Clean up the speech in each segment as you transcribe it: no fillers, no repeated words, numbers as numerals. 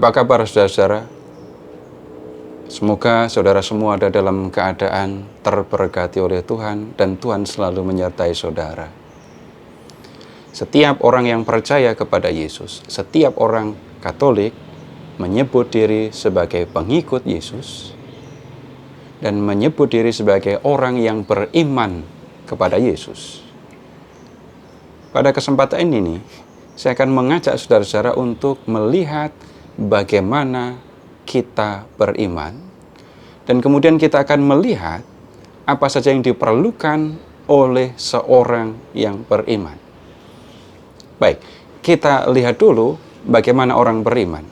Apa kabar saudara-saudara? Semoga saudara semua ada dalam keadaan terberkati oleh Tuhan dan Tuhan selalu menyertai saudara. Setiap orang yang percaya kepada Yesus, setiap orang Katolik menyebut diri sebagai pengikut Yesus dan menyebut diri sebagai orang yang beriman kepada Yesus. Pada kesempatan ini, saya akan mengajak saudara-saudara untuk melihat bagaimana kita beriman, dan kemudian kita akan melihat apa saja yang diperlukan oleh seorang yang beriman. Baik, kita lihat dulu bagaimana orang beriman.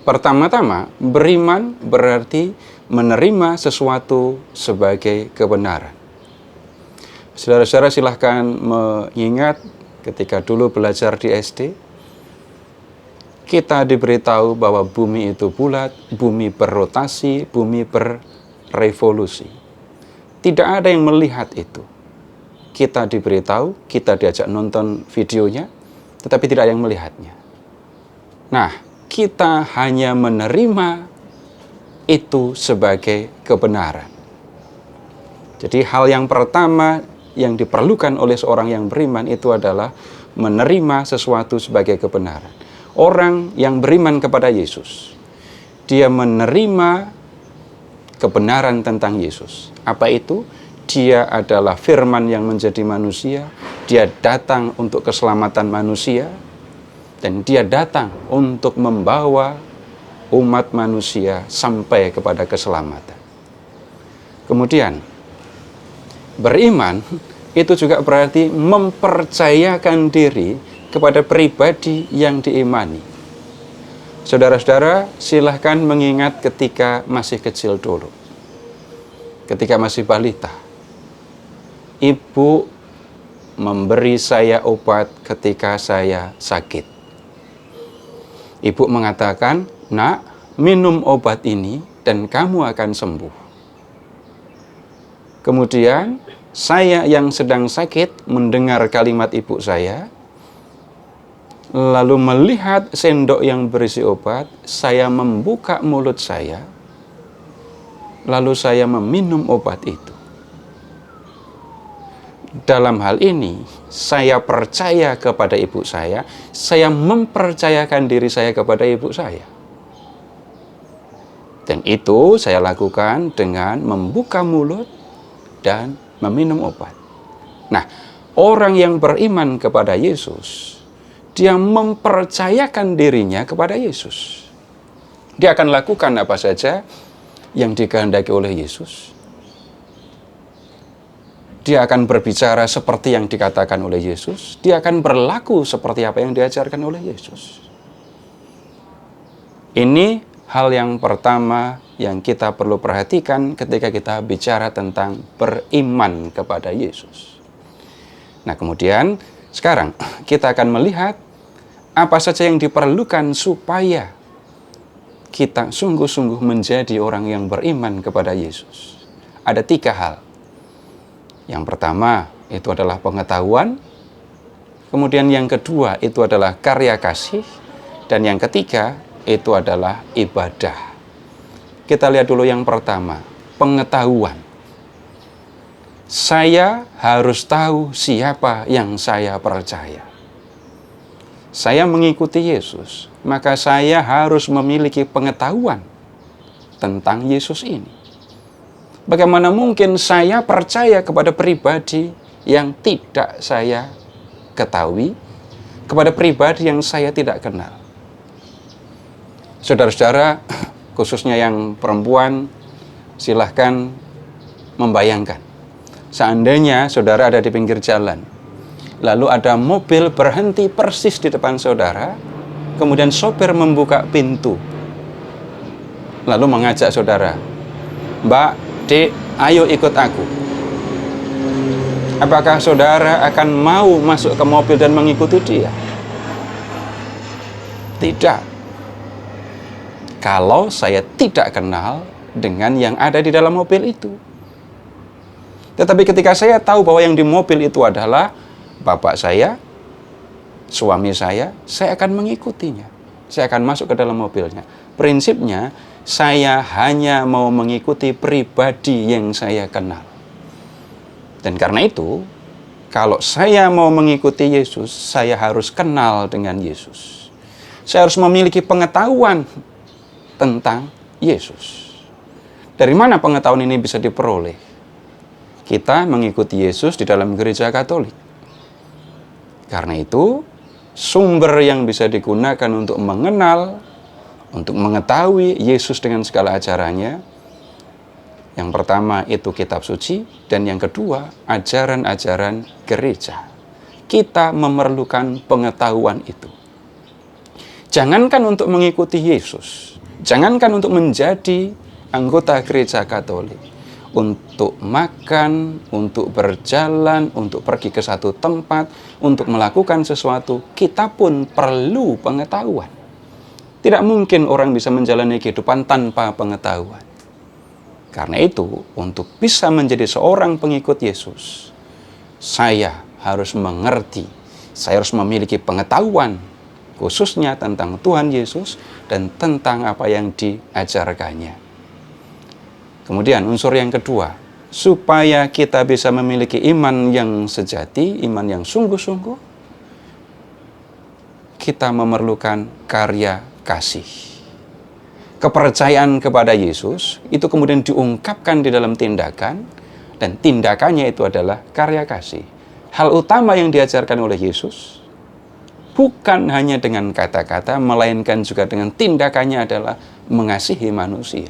Pertama-tama, beriman berarti menerima sesuatu sebagai kebenaran. Saudara-saudara silahkan mengingat ketika dulu belajar di SD, kita diberitahu bahwa bumi itu bulat, bumi berrotasi, bumi berevolusi. Tidak ada yang melihat itu. Kita diberitahu, kita diajak nonton videonya, tetapi tidak ada yang melihatnya. Nah, kita hanya menerima itu sebagai kebenaran. Jadi hal yang pertama yang diperlukan oleh seorang yang beriman itu adalah menerima sesuatu sebagai kebenaran. Orang yang beriman kepada Yesus, dia menerima kebenaran tentang Yesus. Apa itu? Dia adalah firman yang menjadi manusia, dia datang untuk keselamatan manusia, dan dia datang untuk membawa umat manusia sampai kepada keselamatan. Kemudian, beriman itu juga berarti mempercayakan diri kepada pribadi yang diimani. Saudara-saudara, silahkan mengingat ketika masih kecil dulu. Ketika masih balita, ibu memberi saya obat ketika saya sakit. Ibu mengatakan, "Nak, minum obat ini dan kamu akan sembuh." Kemudian, saya yang sedang sakit mendengar kalimat ibu saya, lalu melihat sendok yang berisi obat, saya membuka mulut saya, lalu saya meminum obat itu. Dalam hal ini, saya percaya kepada ibu saya mempercayakan diri saya kepada ibu saya. Dan itu saya lakukan dengan membuka mulut dan meminum obat. Nah, orang yang beriman kepada Yesus, dia mempercayakan dirinya kepada Yesus. Dia akan lakukan apa saja yang dikehendaki oleh Yesus. Dia akan berbicara seperti yang dikatakan oleh Yesus. Dia akan berlaku seperti apa yang diajarkan oleh Yesus. Ini hal yang pertama yang kita perlu perhatikan ketika kita bicara tentang beriman kepada Yesus. Nah, kemudian sekarang kita akan melihat apa saja yang diperlukan supaya kita sungguh-sungguh menjadi orang yang beriman kepada Yesus. Ada 3 hal. Yang pertama itu adalah pengetahuan, kemudian yang kedua itu adalah karya kasih, dan yang ketiga itu adalah ibadah. Kita lihat dulu yang pertama, pengetahuan. Saya harus tahu siapa yang saya percaya. Saya mengikuti Yesus, maka saya harus memiliki pengetahuan tentang Yesus ini. Bagaimana mungkin saya percaya kepada pribadi yang tidak saya ketahui, kepada pribadi yang saya tidak kenal? Saudara-saudara, khususnya yang perempuan, silahkan membayangkan. Seandainya saudara ada di pinggir jalan, lalu ada mobil berhenti persis di depan saudara, kemudian sopir membuka pintu, lalu mengajak saudara, "Mbak, Dek, ayo ikut aku." Apakah saudara akan mau masuk ke mobil dan mengikuti dia? Tidak. Kalau saya tidak kenal dengan yang ada di dalam mobil itu. Tetapi ketika saya tahu bahwa yang di mobil itu adalah bapak saya, suami saya akan mengikutinya. saya akan masuk ke dalam mobilnya. Prinsipnya, saya hanya mau mengikuti pribadi yang saya kenal. Dan karena itu, kalau saya mau mengikuti Yesus, saya harus kenal dengan Yesus. Saya harus memiliki pengetahuan tentang Yesus. Dari mana pengetahuan ini bisa diperoleh? Kita mengikuti Yesus di dalam gereja Katolik. Karena itu, sumber yang bisa digunakan untuk mengenal, untuk mengetahui Yesus dengan segala ajarannya, yang pertama itu kitab suci, dan yang kedua ajaran-ajaran gereja. Kita memerlukan pengetahuan itu. Jangankan untuk mengikuti Yesus, jangankan untuk menjadi anggota gereja Katolik, untuk makan, untuk berjalan, untuk pergi ke satu tempat, untuk melakukan sesuatu, kita pun perlu pengetahuan. Tidak mungkin orang bisa menjalani kehidupan tanpa pengetahuan. Karena itu, untuk bisa menjadi seorang pengikut Yesus, saya harus mengerti, saya harus memiliki pengetahuan, khususnya tentang Tuhan Yesus dan tentang apa yang diajarkannya. Kemudian unsur yang kedua, supaya kita bisa memiliki iman yang sejati, iman yang sungguh-sungguh, kita memerlukan karya kasih. Kepercayaan kepada Yesus itu kemudian diungkapkan di dalam tindakan, dan tindakannya itu adalah karya kasih. Hal utama yang diajarkan oleh Yesus bukan hanya dengan kata-kata, melainkan juga dengan tindakannya adalah mengasihi manusia.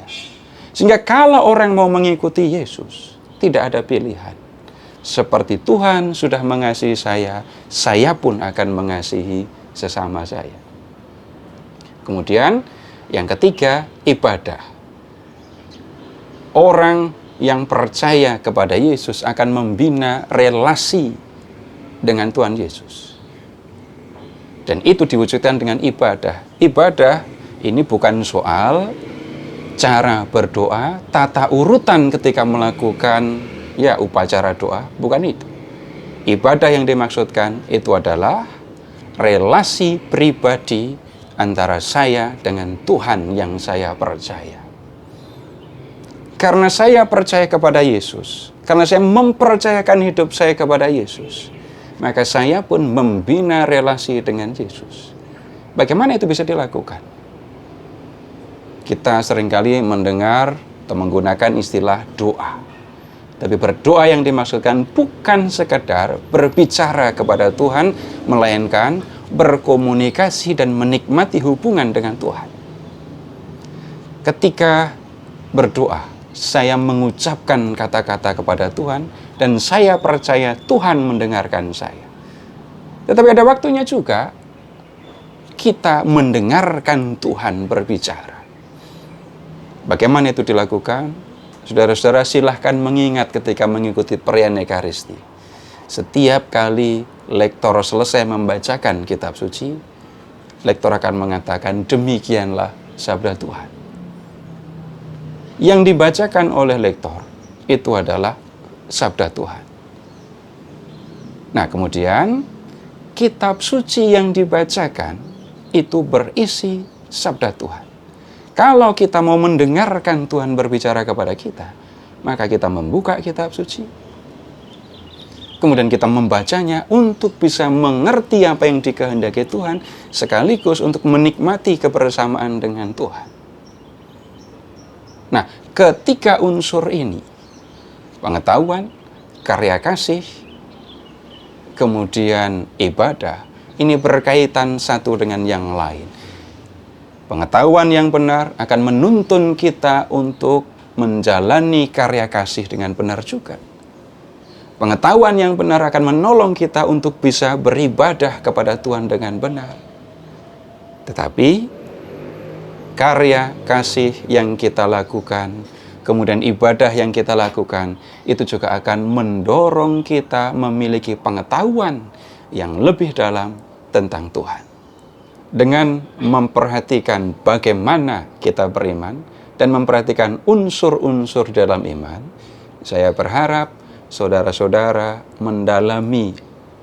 Sehingga kalau orang mau mengikuti Yesus, tidak ada pilihan. Seperti Tuhan sudah mengasihi saya pun akan mengasihi sesama saya. Kemudian yang ketiga, ibadah. Orang yang percaya kepada Yesus akan membina relasi dengan Tuhan Yesus. Dan itu diwujudkan dengan ibadah. Ibadah ini bukan soal cara berdoa, tata urutan ketika melakukan upacara doa, bukan itu. Ibadah yang dimaksudkan itu adalah relasi pribadi antara saya dengan Tuhan yang saya percaya. Karena saya percaya kepada Yesus, karena saya mempercayakan hidup saya kepada Yesus, maka saya pun membina relasi dengan Yesus. Bagaimana itu bisa dilakukan? Kita seringkali mendengar atau menggunakan istilah doa. Tapi berdoa yang dimaksudkan bukan sekedar berbicara kepada Tuhan, melainkan berkomunikasi dan menikmati hubungan dengan Tuhan. Ketika berdoa, saya mengucapkan kata-kata kepada Tuhan, dan saya percaya Tuhan mendengarkan saya. Tetapi ada waktunya juga kita mendengarkan Tuhan berbicara. Bagaimana itu dilakukan? Saudara-saudara, silahkan mengingat ketika mengikuti perayaan Ekaristi. Setiap kali lektor selesai membacakan kitab suci, lektor akan mengatakan, demikianlah sabda Tuhan. Yang dibacakan oleh lektor itu adalah sabda Tuhan. Nah, kemudian kitab suci yang dibacakan itu berisi sabda Tuhan. Kalau kita mau mendengarkan Tuhan berbicara kepada kita, maka kita membuka kitab suci. Kemudian kita membacanya untuk bisa mengerti apa yang dikehendaki Tuhan, sekaligus untuk menikmati kebersamaan dengan Tuhan. Nah, ketiga unsur ini, pengetahuan, karya kasih, kemudian ibadah, ini berkaitan satu dengan yang lain. Pengetahuan yang benar akan menuntun kita untuk menjalani karya kasih dengan benar juga. Pengetahuan yang benar akan menolong kita untuk bisa beribadah kepada Tuhan dengan benar. Tetapi karya kasih yang kita lakukan, kemudian ibadah yang kita lakukan, itu juga akan mendorong kita memiliki pengetahuan yang lebih dalam tentang Tuhan. Dengan memperhatikan bagaimana kita beriman dan memperhatikan unsur-unsur dalam iman, saya berharap saudara-saudara mendalami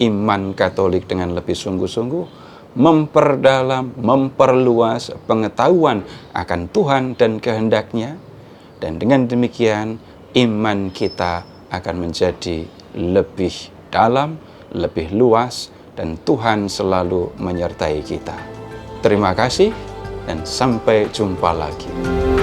iman Katolik dengan lebih sungguh-sungguh, memperdalam, memperluas pengetahuan akan Tuhan dan kehendak-Nya. Dan dengan demikian, iman kita akan menjadi lebih dalam, lebih luas, dan Tuhan selalu menyertai kita. Terima kasih dan sampai jumpa lagi.